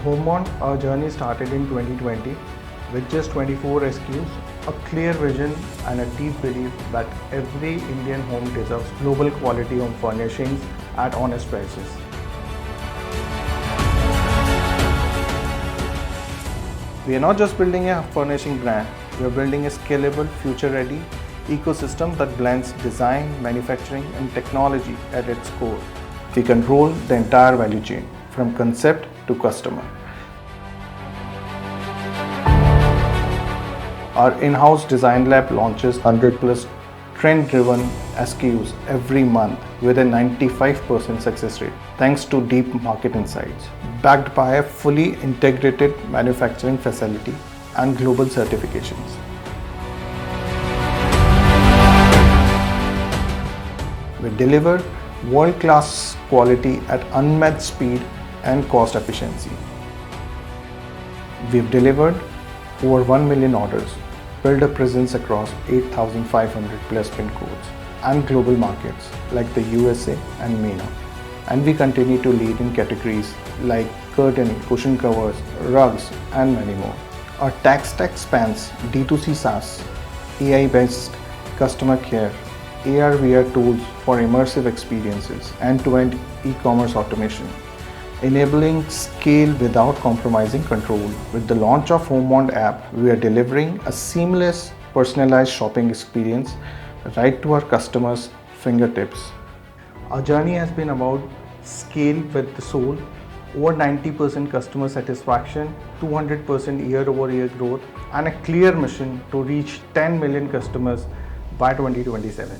HomeMonde, our journey started in 2020 with just 24 SKUs, a clear vision and a deep belief that every Indian home deserves global quality home furnishings at honest prices. We are not just building a furnishing brand, we are building a scalable, future-ready ecosystem that blends design, manufacturing and technology at its core. We control the entire value chain, from concept to customer. Our in-house design lab launches 100 plus trend-driven SKUs every month with a 95% success rate, thanks to deep market insights, backed by a fully integrated manufacturing facility and global certifications. We deliver world-class quality at unmatched speed and cost efficiency. We've delivered over 1 million orders, built a presence across 8,500 plus pin codes and global markets like the USA and MENA. And we continue to lead in categories like curtain, cushion covers, rugs and many more. Our tech stack spans D2C SaaS, AI-based customer care, AR/VR tools for immersive experiences, end-to-end e-commerce automation, enabling scale without compromising control. With the launch of HomeMonde app, we are delivering a seamless, personalized shopping experience right to our customers' fingertips. Our journey has been about scale with the soul, over 90% customer satisfaction, 200% year-over-year growth, and a clear mission to reach 10 million customers by 2027.